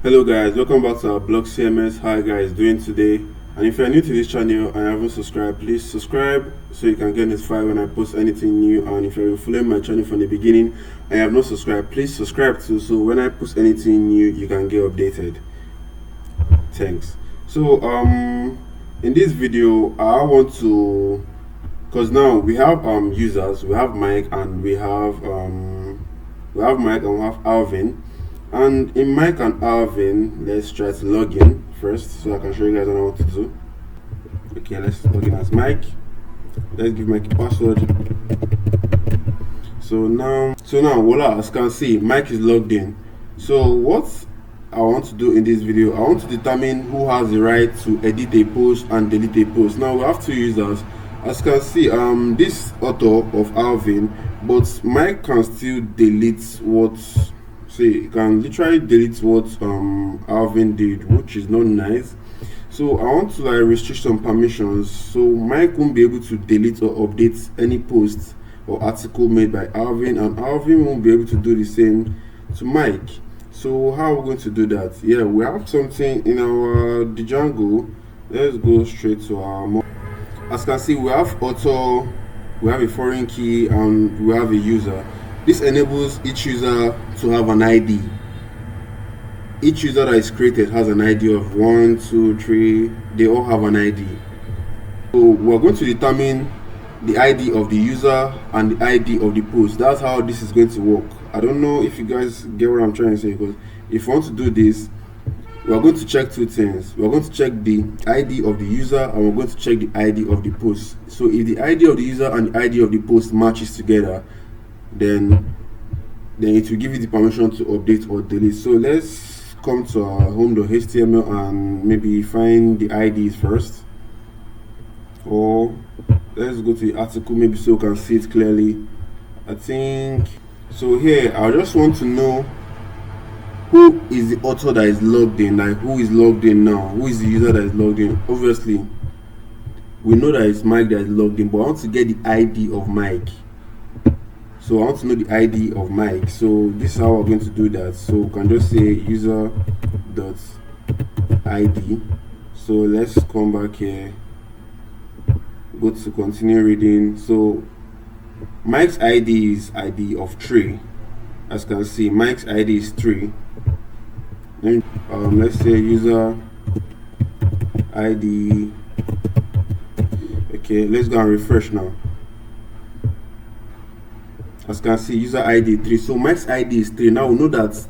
Hello guys, welcome back to our blog CMS. How you guys doing today? And if you're new to this channel and haven't subscribed, please subscribe so you can get notified when I post anything new. And if you're following my channel from the beginning and you have not subscribed, please subscribe too, so when I post anything new you can get updated. Thanks. So in this video I want to, because now we have users, we have Mike and we have Alvin. And in Mike and Alvin, let's try to log in first so I can show you guys what I want to do. Okay, let's log in as Mike. Let's give Mike a password. So now voila, as you can see, Mike is logged in. So what I want to do in this video, I want to determine who has the right to edit a post and delete a post. Now we have two users. As you can see, this author of Alvin, but Mike can still delete what. See, you can literally delete what Alvin did, which is not nice. So I want to restrict some permissions, so Mike won't be able to delete or update any post or article made by Alvin, and Alvin won't be able to do the same to Mike. So how are we going to do that? Yeah, we have something in our Django. Let's go straight to our as you can see, we have author, we have a foreign key, and we have a user. This enables each user to have an ID. Each user that is created has an ID of 1, 2, 3. They all have an ID. So we're going to determine the ID of the user and the ID of the post. That's how this is going to work. I don't know if you guys get what I'm trying to say, because if you want to do this, we're going to check two things. We're going to check the ID of the user and we're going to check the ID of the post. So if the ID of the user and the ID of the post matches together, then it will give you the permission to update or delete. So let's come to our home.html and maybe find the IDs first, or let's go to the article maybe so you can see it clearly. I think so. Here I just want to know who is the author that is logged in, like who is logged in now, who is the user that is logged in. Obviously we know that it's Mike that is logged in, but I want to get the ID of Mike. So I want to know the ID of Mike. So this is how we're going to do that. So we can just say user.id. So let's come back here, go to continue reading. So Mike's ID is ID of 3. As you can see, Mike's ID is 3. Then let's say user ID. Okay, let's go and refresh now. As you can see, user ID 3. So Mike's ID is 3. Now we know that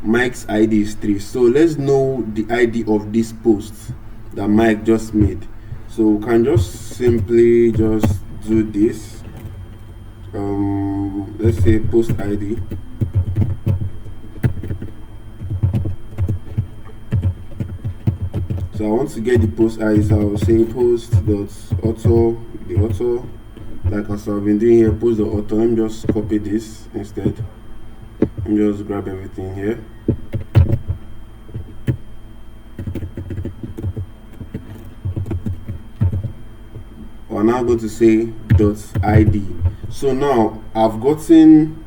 Mike's ID is 3. So let's know the ID of this post that Mike just made. So we can just simply just do this. Let's say post ID. So I want to get the post ID. So I will say post.author, the author. Like as I've been doing here, post the author. Let me just copy this instead. Let me just grab everything here. We're now going to say .id. So now I've gotten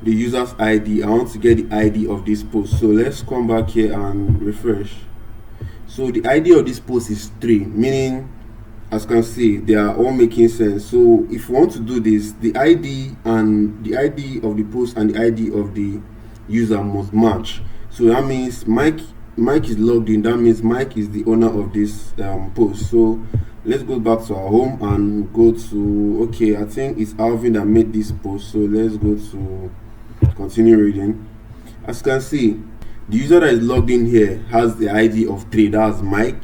the user's ID. I want to get the ID of this post. So let's come back here and refresh. So the ID of this post is 3, meaning, as you can see, they are all making sense. So if you want to do this, the ID and the ID of the post and the ID of the user must match. So that means Mike is logged in. That means Mike is the owner of this post. So let's go back to our home and go to, okay, I think it's Alvin that made this post. So let's go to continue reading. As you can see, the user that is logged in here has the ID of 3. That's Mike.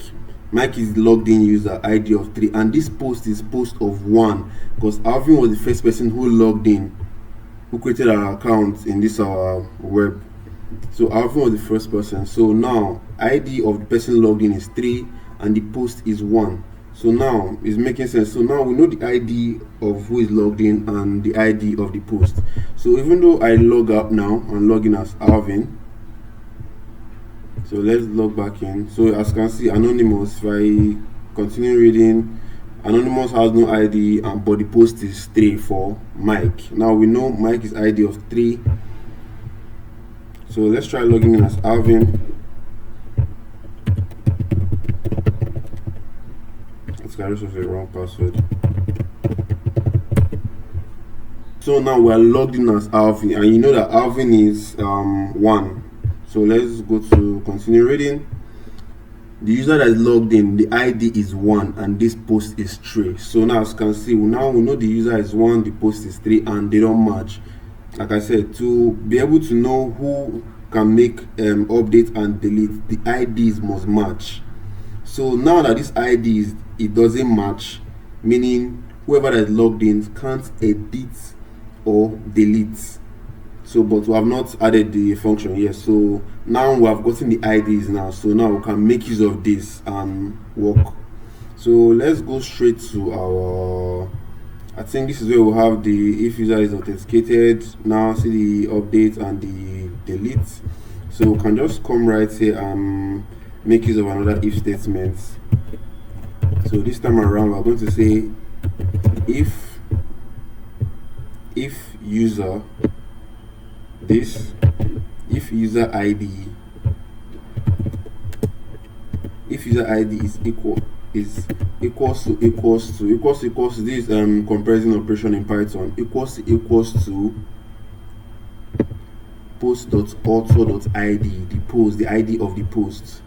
Mike is logged in user ID of 3, and this post is post of 1 because Alvin was the first person who logged in, who created our account in this our web. So Alvin was the first person. So now ID of the person logged in is 3 and the post is 1. So now it's making sense. So now we know the ID of who is logged in and the ID of the post. So even though I log out now and log in as Alvin, so let's log back in. So as you can see, anonymous, if I continue reading, anonymous has no ID, but the post is 3 for Mike. Now we know Mike is ID of 3. So let's try logging in as Alvin. carries of a wrong password. So now we are logged in as Alvin, and you know that Alvin is 1. So let's go to continue reading. The user that is logged in, the ID is 1 and this post is 3. So now as you can see, now we know the user is 1, the post is 3, and they don't match. Like I said, to be able to know who can make update and delete, the IDs must match. So now that this ID it doesn't match, meaning whoever that is logged in can't edit or delete. So but we have not added the function yet. So now we have gotten the IDs now, so now we can make use of this and work. So let's go straight to our, I think this is where we'll have the if user is authenticated. Now see the update and the delete. So we can just come right here and make use of another if statement. So this time around we're going to say if user this, if user ID is equals to this comparison operation in Python, equals to post.author.id, the ID of the post.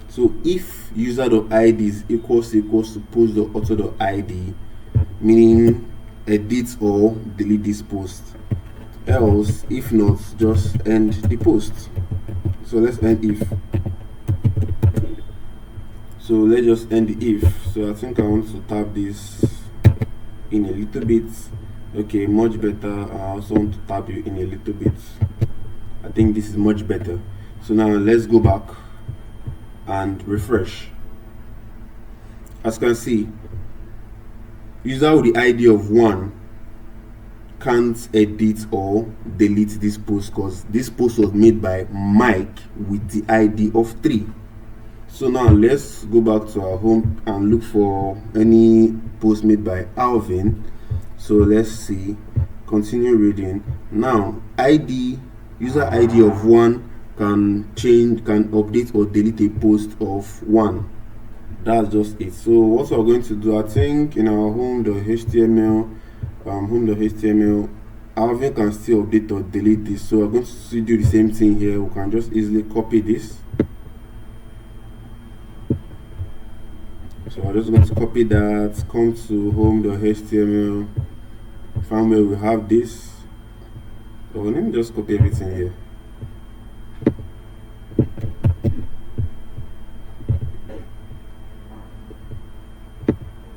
So if user.id is equals to post.author.id, meaning edit or delete this post, else if not just end the post. So let's end if. So let's just end the if. So I think I want to tap this in a little bit. Okay, much better. I also want to tap you in a little bit. I think this is much better. So now let's go back and refresh. As you can see, user with the ID of 1 can't edit or delete this post because this post was made by Mike with the ID of 3. So now let's go back to our home and look for any post made by Alvin. So let's see, continue reading. Now user ID of 1 can update or delete a post of 1. That's just it. So what we're going to do, I think in our home.html, Alvin can still update or delete this. So we're going to do the same thing here. We can just easily copy this. So I'm just going to copy that, come to home.html, find where we have this. So let me just copy everything here.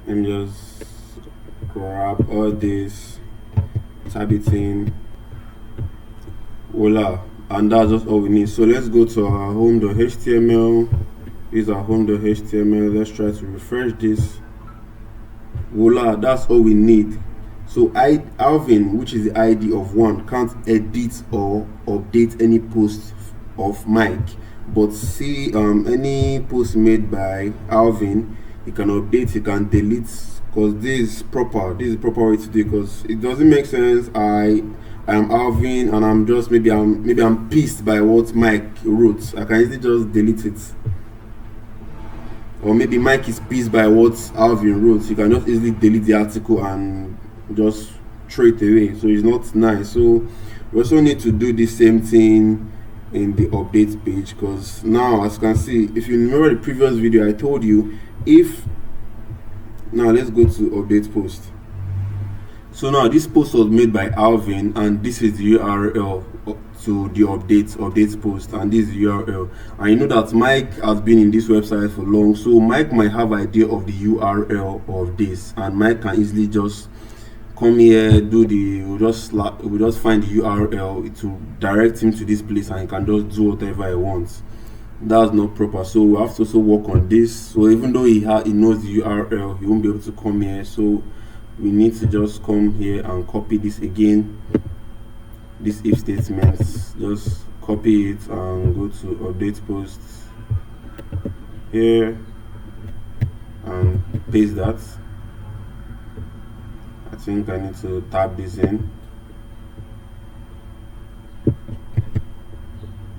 Let me just grab all this, type it in, voila, and that's just all we need. So let's go to our home.html. This is our home.html. Let's try to refresh this. Voila, that's all we need. So Alvin, which is the ID of 1, can't edit or update any post of Mike, but see any post made by Alvin, he can update, he can delete, because this is proper way to do it, because it doesn't make sense I am Alvin and I'm just maybe I'm pissed by what Mike wrote. I can easily just delete it. Or maybe Mike is pissed by what Alvin wrote. You can just easily delete the article and just throw it away. So it's not nice. So we also need to do the same thing in the update page, because now as you can see, if you remember the previous video, I told you now let's go to update post. So now this post was made by Alvin and this is the URL to the update post, and this is the URL. And you know that Mike has been in this website for long, so Mike might have idea of the URL of this, and Mike can easily just come here, we'll just find the URL to direct him to this place, and he can just do whatever he wants. That's not proper. So we have to also work on this. So even though he knows the URL, he won't be able to come here. So we need to just come here and copy this again, this if statement. Just copy it and go to update post here and paste that. I think I need to tab this in.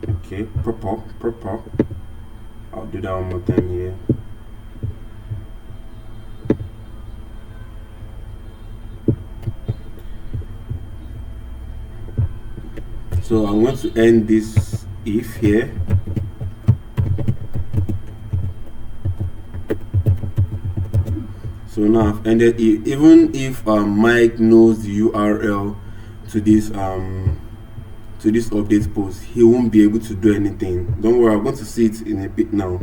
Okay, proper. I'll do that one more time here. So I'm going to end this if here. So now I've ended it. Even if Mike knows the URL to this update post, he won't be able to do anything. Don't worry, I'm going to see it in a bit now.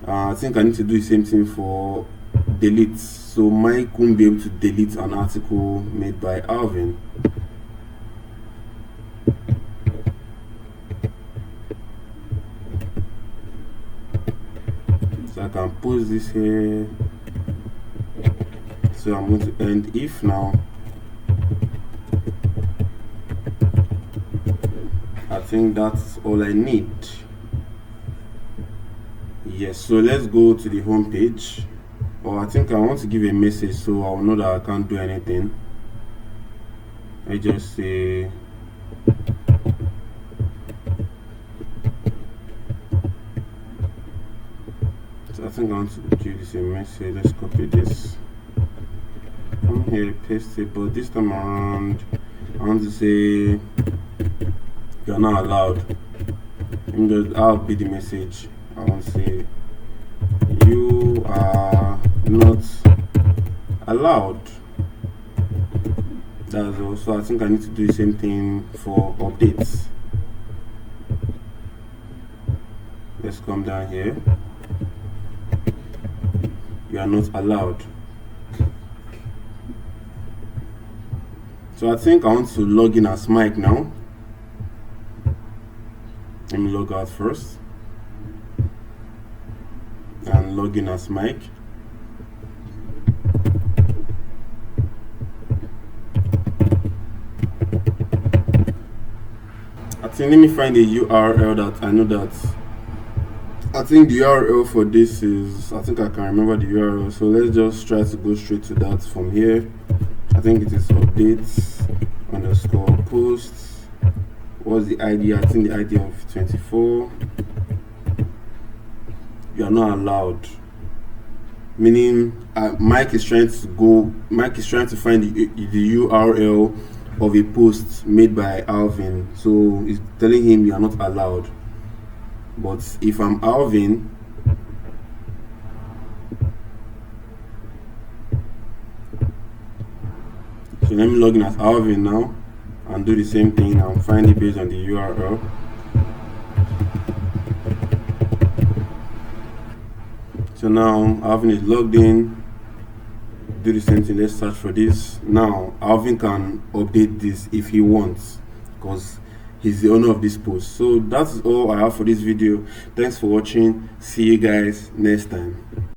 I think I need to do the same thing for delete. So Mike won't be able to delete an article made by Alvin. So I can post this here. So I'm going to end if now. I think that's all I need. Yes, so let's go to the home page. Or I think I want to give a message so I'll know that I can't do anything. I just say so I think I want to give this a message. Let's copy this. Come here, paste it, but this time around I want to say you're not allowed. I'll be the message. I want to say you are not allowed. That's also, I think I need to do the same thing for updates. Let's come down here. You are not allowed. So I think I want to log in as Mike now. Let me log out first and log in as Mike. I think let me find a URL that I know that. I think the URL for this is, I think I can remember the URL, so let's just try to go straight to that from here. I think it is updates_posts. What's the ID? I think the ID of 24. You are not allowed, meaning Mike is trying to find the URL of a post made by Alvin, so it's telling him you are not allowed. But if I'm Alvin, so let me log in as Alvin now and do the same thing and find it based on the URL. So now Alvin is logged in. Do the same thing. Let's search for this. Now Alvin can update this if he wants, because he's the owner of this post. So that's all I have for this video. Thanks for watching. See you guys next time.